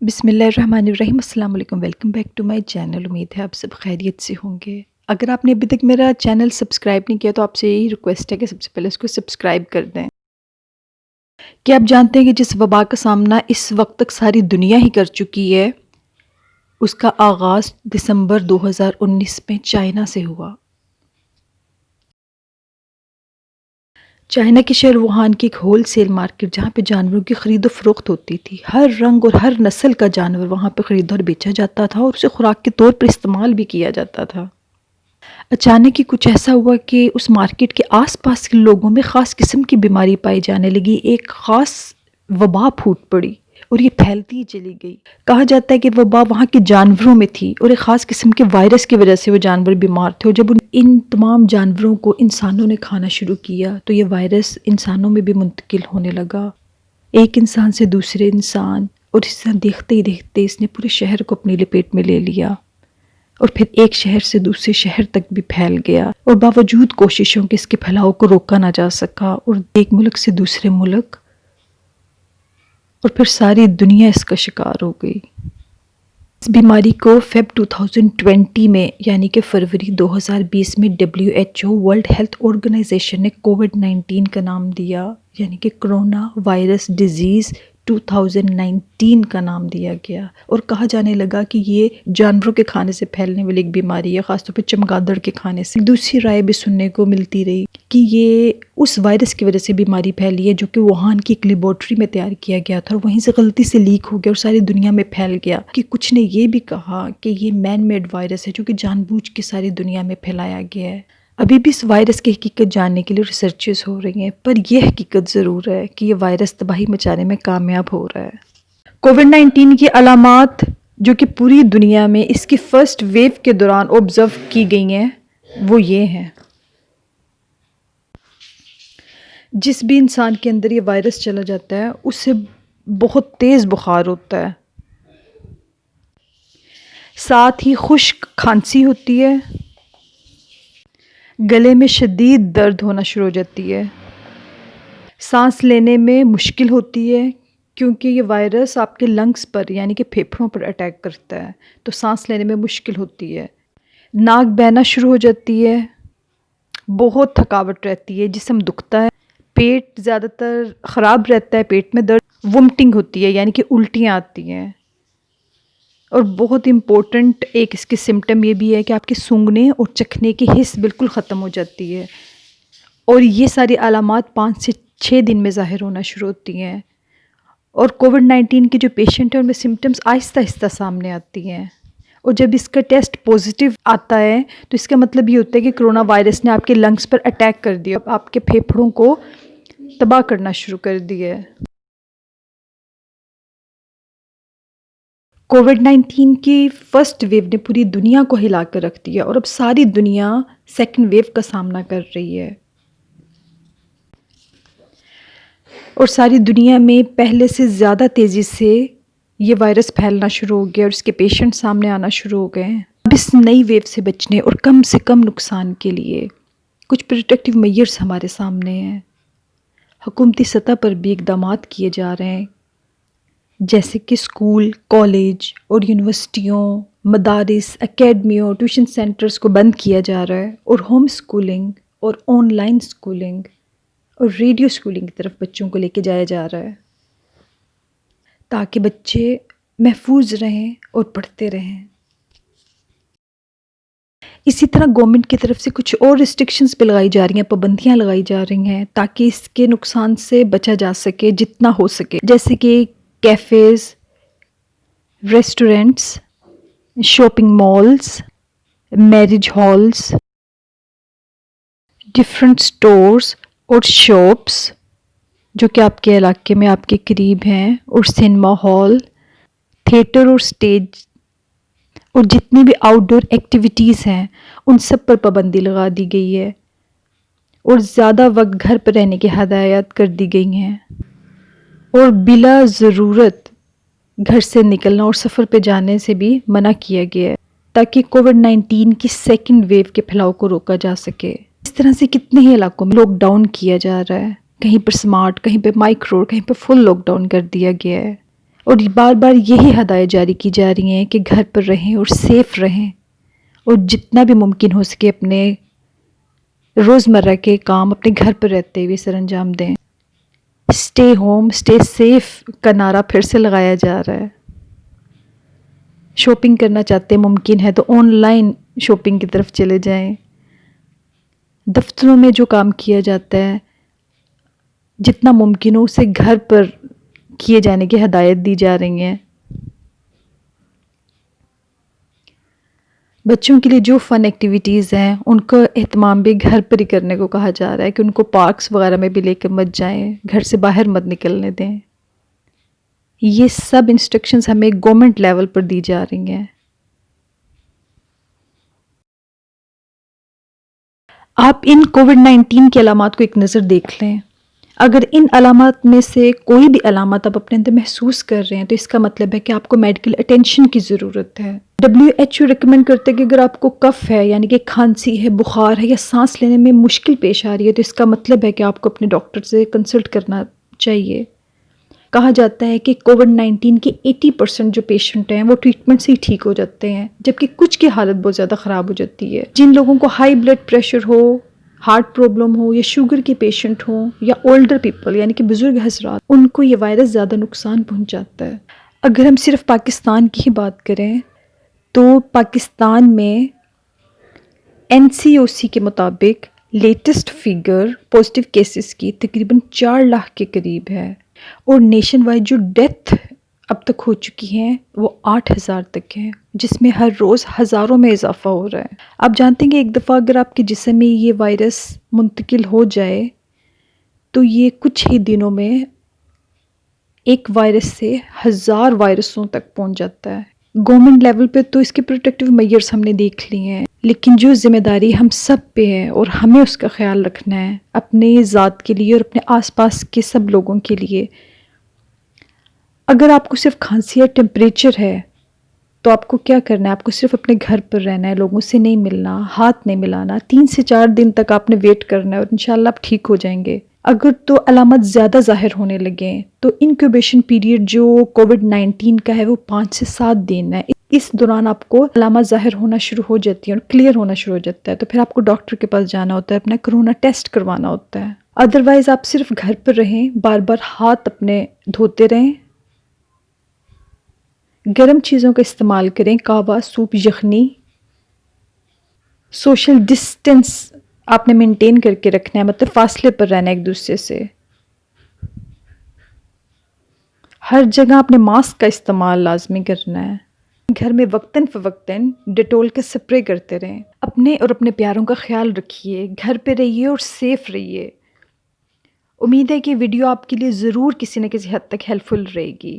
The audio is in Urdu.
بسم اللہ الرحمن الرحیم۔ السلام علیکم، welcome back to my channel. امید ہے آپ سب خیریت سے ہوں گے۔ اگر آپ نے ابھی تک میرا چینل سبسکرائب نہیں کیا تو آپ سے یہی ریکویسٹ ہے کہ سب سے پہلے اس کو سبسکرائب کر دیں۔ کیا آپ جانتے ہیں کہ جس وبا کا سامنا اس وقت تک ساری دنیا ہی کر چکی ہے، اس کا آغاز دسمبر 2019 میں چائنا سے ہوا۔ چائنا کے شہر ووہان کی ایک ہول سیل مارکیٹ جہاں پہ جانوروں کی خرید و فروخت ہوتی تھی۔ ہر رنگ اور ہر نسل کا جانور وہاں پہ خریدا اور بیچا جاتا تھا اور اسے خوراک کے طور پر استعمال بھی کیا جاتا تھا۔ اچانک ہی کچھ ایسا ہوا کہ اس مارکیٹ کے آس پاس کے لوگوں میں خاص قسم کی بیماری پائی جانے لگی۔ ایک خاص وبا پھوٹ پڑی اور یہ پھیلتی ہی چلی گئی۔ کہا جاتا ہے کہ وبا وہاں کے جانوروں میں تھی اور ایک خاص قسم کے وائرس کی وجہ سے وہ جانور بیمار تھے، اور جب ان تمام جانوروں کو انسانوں نے کھانا شروع کیا تو یہ وائرس انسانوں میں بھی منتقل ہونے لگا، ایک انسان سے دوسرے انسان، اور اس طرح دیکھتے ہی دیکھتے اس نے پورے شہر کو اپنی لپیٹ میں لے لیا اور پھر ایک شہر سے دوسرے شہر تک بھی پھیل گیا، اور باوجود کوششوں کے اس کے پھیلاؤ کو روکا نہ جا سکا، اور ایک ملک سے دوسرے ملک اور پھر ساری دنیا اس کا شکار ہو گئی۔ اس بیماری کو فیب 2020 میں یعنی کہ فروری 2020 میں WHO ورلڈ ہیلتھ آرگنائزیشن نے کووڈ-19 کا نام دیا، یعنی کہ کرونا وائرس ڈیزیز 2019 کا نام دیا گیا، اور کہا جانے لگا کہ یہ جانوروں کے کھانے سے پھیلنے والی ایک بیماری ہے، خاص طور پہ چمگادڑ کے کھانے سے۔ دوسری رائے بھی سننے کو ملتی رہی کہ یہ اس وائرس کی وجہ سے بیماری پھیلی ہے جو کہ ووہان کی ایک لیبارٹری میں تیار کیا گیا تھا اور وہیں سے غلطی سے لیک ہو گیا اور ساری دنیا میں پھیل گیا۔ کہ کچھ نے یہ بھی کہا کہ یہ مین میڈ وائرس ہے جو کہ جان بوجھ کے ساری دنیا میں پھیلایا گیا ہے۔ ابھی بھی اس وائرس کی حقیقت جاننے کے لیے ریسرچز ہو رہی ہیں، پر یہ حقیقت ضرور ہے کہ یہ وائرس تباہی مچانے میں کامیاب ہو رہا ہے۔ کووڈ-19 کی علامات جو کہ پوری دنیا میں اس کی فرسٹ ویو کے دوران آبزرو کی گئی ہیں وہ یہ ہیں۔ جس بھی انسان کے اندر یہ وائرس چلا جاتا ہے اسے بہت تیز بخار ہوتا ہے، ساتھ ہی خشک کھانسی ہوتی ہے، گلے میں شدید درد ہونا شروع ہو جاتی ہے، سانس لینے میں مشکل ہوتی ہے کیونکہ یہ وائرس آپ کے لنگز پر یعنی کہ پھیپھڑوں پر اٹیک کرتا ہے تو سانس لینے میں مشکل ہوتی ہے، ناک بہنا شروع ہو جاتی ہے، بہت تھکاوٹ رہتی ہے، جسم دکھتا ہے، پیٹ زیادہ تر خراب رہتا ہے، پیٹ میں درد، ومٹنگ ہوتی ہے یعنی کہ الٹیاں آتی ہیں، اور بہت امپورٹنٹ ایک اس کے سمٹم یہ بھی ہے کہ آپ کے سونگھنے اور چکھنے کی حس بالکل ختم ہو جاتی ہے، اور یہ ساری علامات 5 سے 6 دن میں ظاہر ہونا شروع ہوتی ہیں، اور کووڈ-19 کے جو پیشنٹ ہیں ان میں سمٹمز آہستہ آہستہ سامنے آتی ہیں، اور جب اس کا ٹیسٹ پوزیٹیو آتا ہے تو اس کا مطلب یہ ہوتا ہے کہ کرونا وائرس نے آپ کے لنگز پر اٹیک کر دیا، آپ کے پھیپھڑوں کو تباہ کرنا شروع کر دیا ہے۔ کووڈ-19 کی فرسٹ ویو نے پوری دنیا کو ہلا کر رکھ دیا اور اب ساری دنیا سیکنڈ ویو کا سامنا کر رہی ہے، اور ساری دنیا میں پہلے سے زیادہ تیزی سے یہ وائرس پھیلنا شروع ہو گیا اور اس کے پیشنٹ سامنے آنا شروع ہو گئے ہیں۔ اب اس نئی ویو سے بچنے اور کم سے کم نقصان کے لیے کچھ پروٹیکٹیو میئرز ہمارے سامنے ہیں۔ حکومتی سطح پر بھی اقدامات کیے جا رہے ہیں، جیسے کہ اسکول، کالج اور یونیورسٹیوں، مدارس، اکیڈمیوں، ٹیوشن سینٹرز کو بند کیا جا رہا ہے، اور ہوم اسکولنگ اور آن لائن اسکولنگ اور ریڈیو اسکولنگ کی طرف بچوں کو لے کے جایا جا رہا ہے تاکہ بچے محفوظ رہیں اور پڑھتے رہیں۔ اسی طرح گورنمنٹ کی طرف سے کچھ اور ریسٹرکشنز پہ لگائی جا رہی ہیں، پابندیاں لگائی جا رہی ہیں تاکہ اس کے نقصان سے بچا جا سکے جتنا ہو سکے، جیسے کہ cafes, restaurants, shopping malls, marriage halls, different stores اور شاپس جو کہ آپ کے علاقے میں آپ کے قریب ہیں، اور سنیما ہال، تھیٹر اور سٹیج، اور جتنی بھی آؤٹ ڈور ایکٹیویٹیز ہیں ان سب پر پابندی لگا دی گئی ہے، اور زیادہ وقت گھر پر رہنے کی ہدایات کر دی گئی ہیں، اور بلا ضرورت گھر سے نکلنا اور سفر پہ جانے سے بھی منع کیا گیا ہے تاکہ کووڈ-19 کی سیکنڈ ویو کے پھیلاؤ کو روکا جا سکے۔ اس طرح سے کتنے ہی علاقوں میں لاک ڈاؤن کیا جا رہا ہے، کہیں پر سمارٹ، کہیں پہ مائکرو، کہیں پہ فل لاک ڈاؤن کر دیا گیا ہے، اور بار بار یہی ہدایت جاری کی جا رہی ہیں کہ گھر پر رہیں اور سیف رہیں، اور جتنا بھی ممکن ہو سکے اپنے روزمرہ کے کام اپنے گھر پر رہتے ہوئے سر انجام دیں۔ اسٹے ہوم اسٹے سیف کا نعرہ پھر سے لگایا جا رہا ہے۔ شاپنگ کرنا چاہتے ہیں ممکن ہے تو آن لائن شاپنگ کی طرف چلے جائیں۔ دفتروں میں جو کام کیا جاتا ہے جتنا ممکن ہو اسے گھر پر کیے جانے کی ہدایت دی جا رہی ہیں۔ بچوں کے لیے جو فن ایکٹیویٹیز ہیں ان کا اہتمام بھی گھر پر ہی کرنے کو کہا جا رہا ہے کہ ان کو پارکس وغیرہ میں بھی لے کر مت جائیں، گھر سے باہر مت نکلنے دیں۔ یہ سب انسٹرکشنز ہمیں گورنمنٹ لیول پر دی جا رہی ہیں۔ آپ ان کووڈ-19 کی علامات کو ایک نظر دیکھ لیں۔ اگر ان علامات میں سے کوئی بھی علامات آپ اپنے اندر محسوس کر رہے ہیں تو اس کا مطلب ہے کہ آپ کو میڈیکل اٹینشن کی ضرورت ہے۔ WHO ریکمینڈ کرتے ہیں کہ اگر آپ کو کف ہے یعنی کہ کھانسی ہے، بخار ہے یا سانس لینے میں مشکل پیش آ رہی ہے تو اس کا مطلب ہے کہ آپ کو اپنے ڈاکٹر سے کنسلٹ کرنا چاہیے۔ کہا جاتا ہے کہ کووڈ-19 کے 80% جو پیشنٹ ہیں وہ ٹریٹمنٹ سے ہی ٹھیک ہو جاتے ہیں، جبکہ کچھ کی حالت بہت زیادہ خراب ہو جاتی ہے۔ جن لوگوں کو ہائی بلڈ پریشر ہو، ہارٹ پرابلم ہو یا شوگر کے پیشنٹ ہوں یا اولڈر پیپل یعنی کہ بزرگ حضرات، ان کو یہ وائرس زیادہ نقصان پہنچاتا ہے۔ اگر ہم صرف پاکستان کی ہی بات کریں تو پاکستان میں NCOC کے مطابق لیٹسٹ فگر پازیٹیو کیسز کی تقریباً 4 لاکھ کے قریب ہے، اور نیشن وائڈ جو ڈیتھ اب تک ہو چکی ہیں وہ 8,000 تک ہیں، جس میں ہر روز ہزاروں میں اضافہ ہو رہا ہے۔ آپ جانتے ہیں کہ ایک دفعہ اگر آپ کے جسم میں یہ وائرس منتقل ہو جائے تو یہ کچھ ہی دنوں میں ایک وائرس سے 1000 وائرسوں تک پہنچ جاتا ہے۔ گورنمنٹ لیول پہ تو اس کے پروٹیکٹیو میجرز ہم نے دیکھ لی ہیں، لیکن جو ذمہ داری ہم سب پہ ہے اور ہمیں اس کا خیال رکھنا ہے اپنے ذات کے لیے اور اپنے آس پاس کے سب لوگوں کے لیے۔ اگر آپ کو صرف کھانسی یا ٹیمپریچر ہے تو آپ کو کیا کرنا ہے؟ آپ کو صرف اپنے گھر پر رہنا ہے، لوگوں سے نہیں ملنا، ہاتھ نہیں ملانا، 3 سے 4 دن تک آپ نے ویٹ کرنا ہے اور انشاءاللہ آپ ٹھیک ہو جائیں گے۔ اگر تو علامات زیادہ ظاہر ہونے لگیں تو انکیوبیشن پیریڈ جو کووڈ-19 کا ہے وہ 5 سے 7 دن ہے۔ اس دوران آپ کو علامات ظاہر ہونا شروع ہو جاتی ہیں اور کلیئر ہونا شروع ہو جاتا ہے، تو پھر آپ کو ڈاکٹر کے پاس جانا ہوتا ہے، اپنا کرونا ٹیسٹ کروانا ہوتا ہے۔ ادروائز آپ صرف گھر پر رہیں، بار بار ہاتھ اپنے دھوتے رہیں، گرم چیزوں کا استعمال کریں، کعوہ، سوپ، یخنی۔ سوشل ڈسٹینس آپ نے مینٹین کر کے رکھنا ہے، مطلب فاصلے پر رہنا ہے ایک دوسرے سے۔ ہر جگہ اپنے ماسک کا استعمال لازمی کرنا ہے۔ گھر میں وقتاً فوقتاً ڈیٹول کا سپرے کرتے رہیں۔ اپنے اور اپنے پیاروں کا خیال رکھیے، گھر پہ رہیے اور سیف رہیے۔ امید ہے کہ ویڈیو آپ کے لیے ضرور کسی نہ کسی حد تک ہیلپ فل رہے گی۔